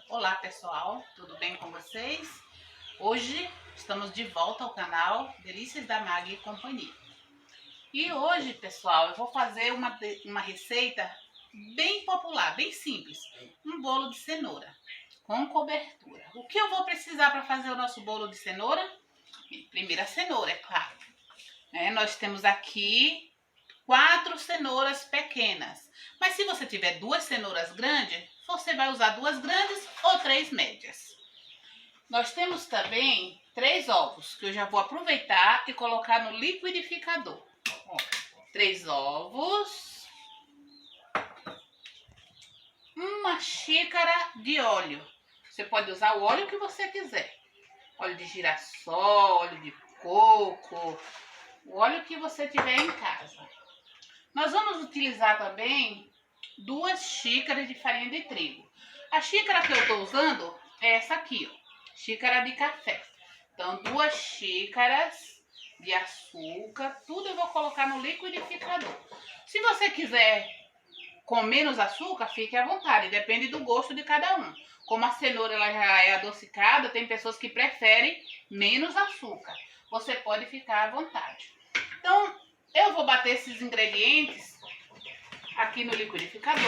Olá pessoal, tudo bem com vocês? Hoje estamos de volta ao canal Delícias da Maggie e Companhia. E hoje, pessoal, eu vou fazer uma receita bem popular, bem simples. Um bolo de cenoura com cobertura. O que eu vou precisar para fazer o nosso bolo de cenoura? Primeiro a cenoura, é claro. Nós temos aqui 4 cenouras pequenas. Mas se você tiver 2 cenouras grandes, você vai usar 2 grandes ou 3 médias. Nós temos também 3 ovos, que eu já vou aproveitar e colocar no liquidificador. 3 ovos. 1 xícara de óleo. Você pode usar o óleo que você quiser. Óleo de girassol, óleo de coco, o óleo que você tiver em casa. Nós vamos utilizar também 2 xícaras de farinha de trigo. A xícara que eu estou usando é essa aqui, ó, xícara de café. Então, 2 xícaras de açúcar, tudo eu vou colocar no liquidificador. Se você quiser com menos açúcar, fique à vontade, depende do gosto de cada um. Como a cenoura ela já é adocicada, tem pessoas que preferem menos açúcar. Você pode ficar à vontade. Então, eu vou bater esses ingredientes aqui no liquidificador.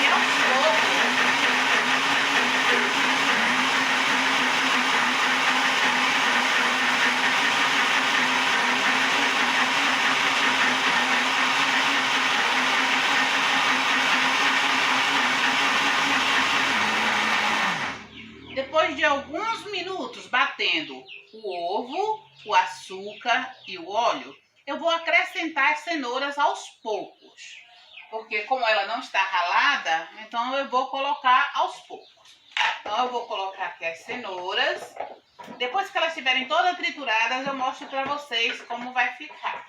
E aos poucos, depois de alguns minutos batendo o ovo, o açúcar e o óleo, eu vou acrescentar as cenouras aos poucos. Porque como ela não está ralada, então eu vou colocar aos poucos. Então eu vou colocar aqui as cenouras. Depois que elas estiverem todas trituradas, eu mostro para vocês como vai ficar.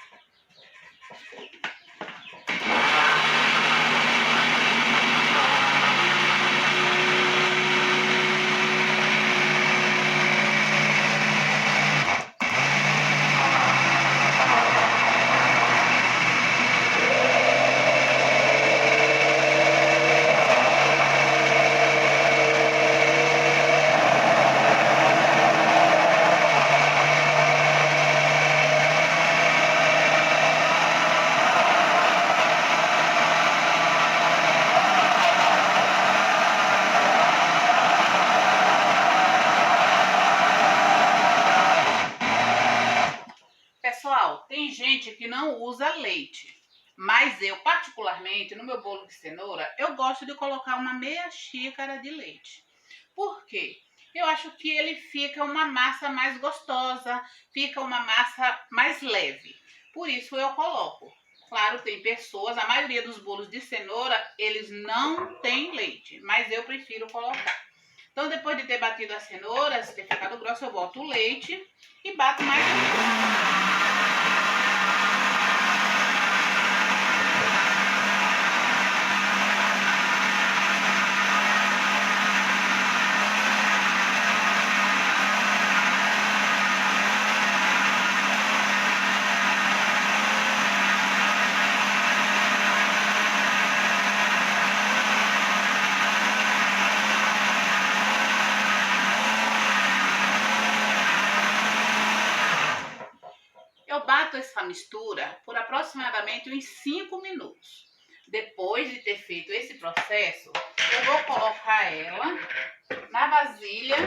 Pessoal, tem gente que não usa leite, mas eu particularmente, no meu bolo de cenoura, eu gosto de colocar uma meia xícara de leite. Por quê? Eu acho que ele fica uma massa mais gostosa, fica uma massa mais leve. Por isso eu coloco. Claro, tem pessoas, a maioria dos bolos de cenoura, eles não têm leite, mas eu prefiro colocar. Então, depois de ter batido as cenouras, ter ficado grosso, eu boto o leite e bato mais um pouco. Eu bato essa mistura por aproximadamente uns 5 minutos. Depois de ter feito esse processo, eu vou colocar ela na vasilha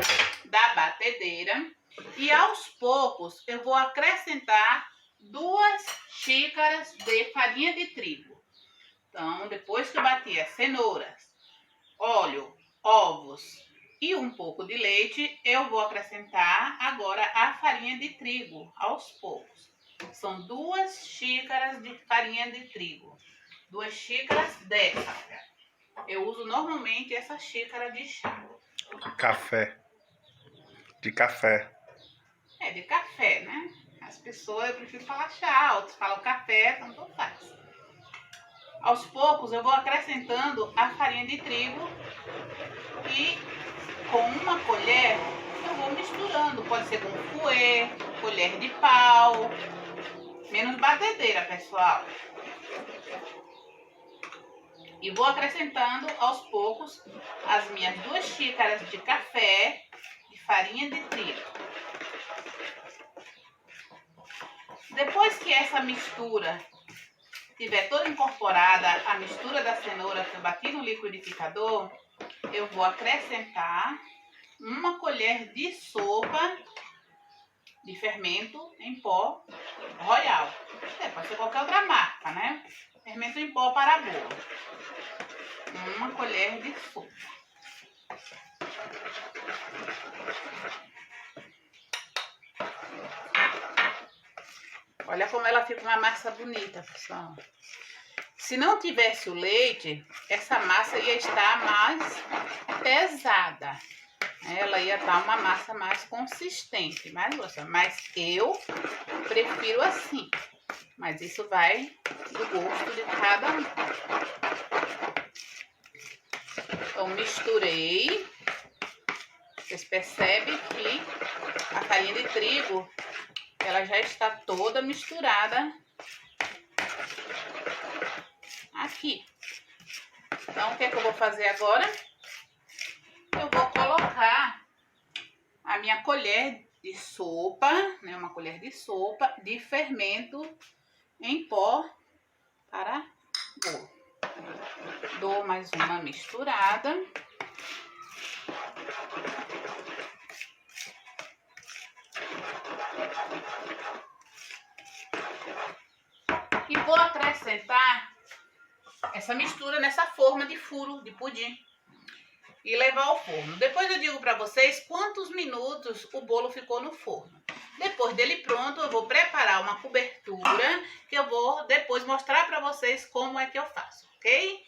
da batedeira e aos poucos eu vou acrescentar 2 xícaras de farinha de trigo. Então, depois que eu bati as cenouras, óleo, ovos e um pouco de leite, eu vou acrescentar agora a farinha de trigo aos poucos. São 2 xícaras de farinha de trigo. 2 xícaras dessa. Eu uso normalmente essa xícara de chá. Café. De café. É de café, né? As pessoas, eu prefiro falar chá, outros falam café, tanto faz. Aos poucos eu vou acrescentando a farinha de trigo e com uma colher eu vou misturando. Pode ser com fouet, colher de pau, menos batedeira, pessoal. E vou acrescentando aos poucos as minhas 2 xícaras de café de farinha de trigo. Depois que essa mistura estiver toda incorporada, a mistura da cenoura que eu bati no liquidificador, eu vou acrescentar 1 colher de sopa de fermento em pó Royal. Pode ser qualquer outra marca, né? Fermento em pó para bolo. 1 colher de sopa. Olha como ela fica uma massa bonita, pessoal. Se não tivesse o leite, essa massa ia estar mais pesada. Ela ia estar uma massa mais consistente, mais grossa. Mas eu prefiro assim. Mas isso vai do gosto de cada um. Então, misturei. Vocês percebem que a farinha de trigo, ela já está toda misturada aqui. Então, o que é que eu vou fazer agora? Eu vou colocar a minha colher de sopa, né? 1 colher de sopa de fermento em pó para bolo. Dou mais uma misturada. E vou acrescentar essa mistura nessa forma de furo de pudim e levar ao forno. Depois eu digo para vocês quantos minutos o bolo ficou no forno. Depois dele pronto, eu vou preparar uma cobertura que eu vou depois mostrar para vocês como é que eu faço, ok?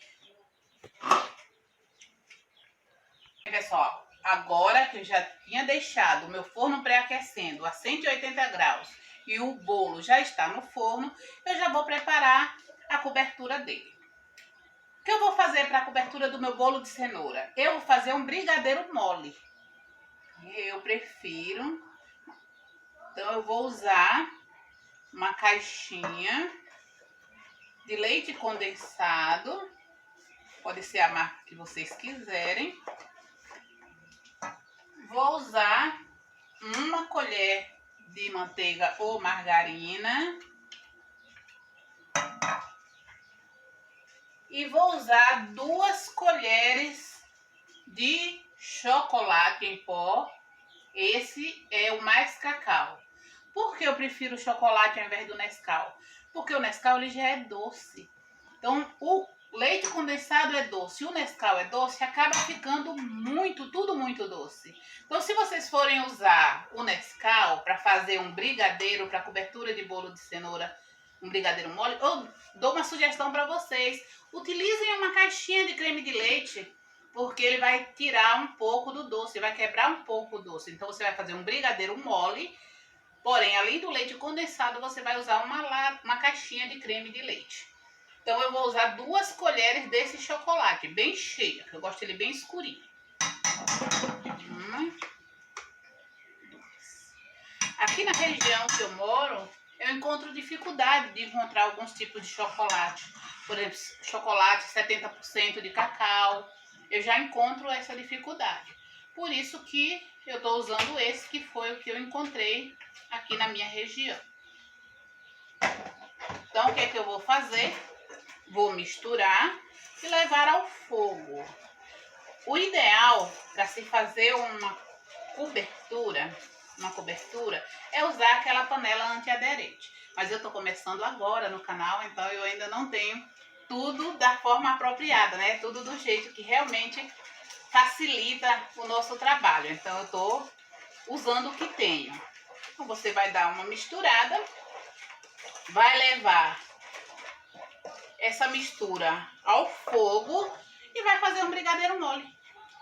Pessoal, agora que eu já tinha deixado o meu forno pré-aquecendo a 180 graus e o bolo já está no forno, eu já vou preparar a cobertura dele. O que eu vou fazer para a cobertura do meu bolo de cenoura? Eu vou fazer um brigadeiro mole. Eu prefiro. Então eu vou usar uma caixinha de leite condensado. Pode ser a marca que vocês quiserem. Vou usar 1 colher de manteiga ou margarina. E vou usar 2 colheres de chocolate em pó. Esse é o mais cacau. Por que eu prefiro o chocolate ao invés do Nescau? Porque o Nescau ele já é doce. Então o leite condensado é doce, o Nescau é doce, acaba ficando tudo muito doce. Então se vocês forem usar o Nescau para fazer um brigadeiro para cobertura de bolo de cenoura, um brigadeiro mole, eu dou uma sugestão para vocês. Utilizem uma caixinha de creme de leite, porque ele vai tirar um pouco do doce, vai quebrar um pouco o doce. Então você vai fazer um brigadeiro mole, porém além do leite condensado você vai usar uma caixinha de creme de leite. Então eu vou usar 2 colheres desse chocolate, bem cheia, que eu gosto dele bem escurinho. 1, 2. Aqui na região que eu moro, eu encontro dificuldade de encontrar alguns tipos de chocolate. Por exemplo, chocolate 70% de cacau. Eu já encontro essa dificuldade. Por isso que eu estou usando esse, que foi o que eu encontrei aqui na minha região. Então, o que é que eu vou fazer? Vou misturar e levar ao fogo. O ideal para se fazer uma cobertura é usar aquela panela antiaderente. Mas eu estou começando agora no canal, então eu ainda não tenho tudo da forma apropriada, né? Tudo do jeito que realmente facilita o nosso trabalho. Então eu estou usando o que tenho. Então você vai dar uma misturada, vai levar essa mistura ao fogo e vai fazer um brigadeiro mole.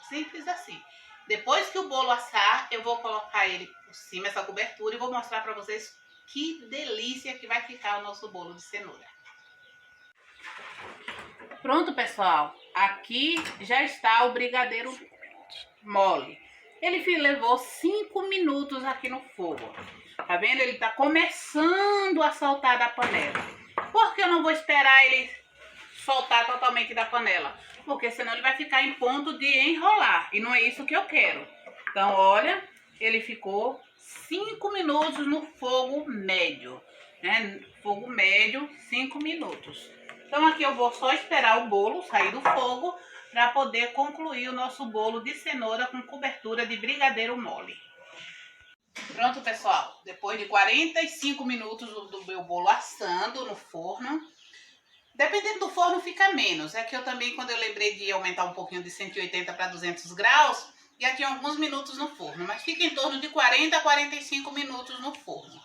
Simples assim. Depois que o bolo assar, eu vou colocar ele por por cima essa cobertura e vou mostrar para vocês que delícia que vai ficar o nosso bolo de cenoura. Pronto, pessoal. Aqui já está o brigadeiro mole. Ele levou 5 minutos aqui no fogo. Tá vendo? Ele tá começando a soltar da panela. Por que eu não vou esperar ele soltar totalmente da panela? Porque senão ele vai ficar em ponto de enrolar. E não é isso que eu quero. Então, olha, ele ficou 5 minutos no fogo médio. Né? Fogo médio, 5 minutos. Então, aqui eu vou só esperar o bolo sair do fogo para poder concluir o nosso bolo de cenoura com cobertura de brigadeiro mole. Pronto, pessoal. Depois de 45 minutos do meu bolo assando no forno. Dependendo do forno fica menos. É que eu também, quando eu lembrei de aumentar um pouquinho de 180 para 200 graus, já tinha alguns minutos no forno. Mas fica em torno de 40 a 45 minutos no forno.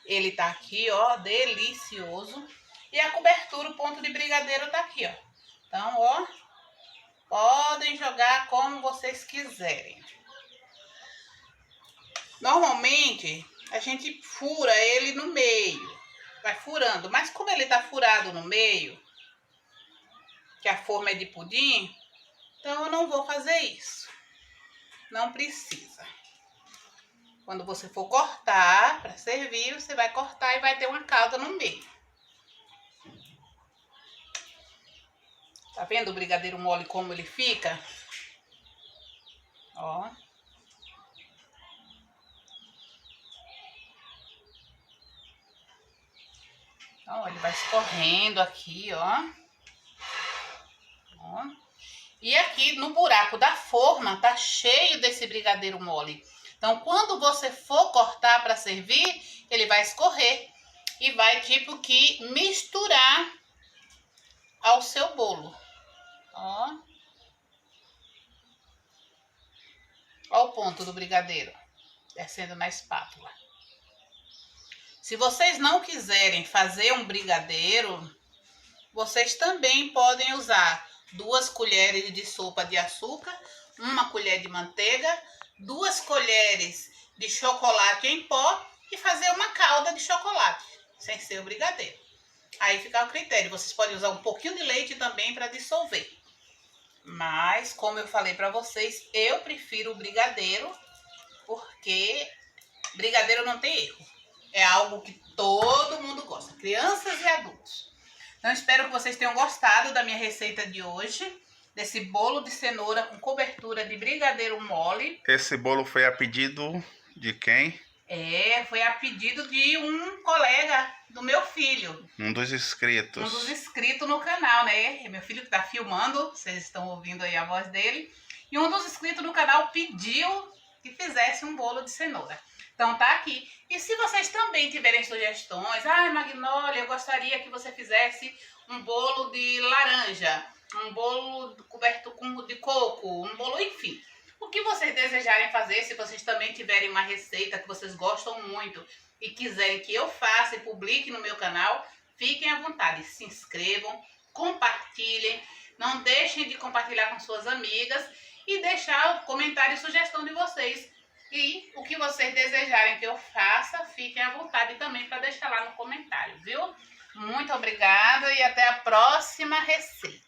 Ele tá aqui, ó, delicioso. E a cobertura, o ponto de brigadeiro tá aqui, ó. Então, ó, podem jogar como vocês quiserem. Normalmente, a gente fura ele no meio. Vai furando. Mas como ele tá furado no meio, que a forma é de pudim, então eu não vou fazer isso. Não precisa. Quando você for cortar para servir, você vai cortar e vai ter uma calda no meio. Tá vendo o brigadeiro mole como ele fica? Ó. Então, ele vai escorrendo aqui, ó. Ó. E aqui no buraco da forma tá cheio desse brigadeiro mole. Então, quando você for cortar para servir, ele vai escorrer e vai tipo que misturar ao seu bolo. Ó. Ó o ponto do brigadeiro descendo na espátula. Se vocês não quiserem fazer um brigadeiro, vocês também podem usar 2 colheres de sopa de açúcar, 1 colher de manteiga, 2 colheres de chocolate em pó e fazer uma calda de chocolate, sem ser o brigadeiro. Aí fica ao critério. Vocês podem usar um pouquinho de leite também para dissolver. Mas, como eu falei para vocês, eu prefiro o brigadeiro, porque brigadeiro não tem erro. É algo que todo mundo gosta, crianças e adultos. Então, espero que vocês tenham gostado da minha receita de hoje, desse bolo de cenoura com cobertura de brigadeiro mole. Esse bolo foi a pedido de quem? Foi a pedido de um colega do meu filho. Um dos inscritos. Um dos inscritos no canal, né? É meu filho que tá filmando, vocês estão ouvindo aí a voz dele. E um dos inscritos no canal pediu que fizesse um bolo de cenoura. Então tá aqui. E se vocês também tiverem sugestões, Magnólia, eu gostaria que você fizesse um bolo de laranja, um bolo coberto de coco, um bolo, enfim. O que vocês desejarem fazer, se vocês também tiverem uma receita que vocês gostam muito e quiserem que eu faça e publique no meu canal, fiquem à vontade, se inscrevam, compartilhem, não deixem de compartilhar com suas amigas e deixar o comentário e sugestão de vocês. E o que vocês desejarem que eu faça, fiquem à vontade também para deixar lá no comentário, viu? Muito obrigada e até a próxima receita.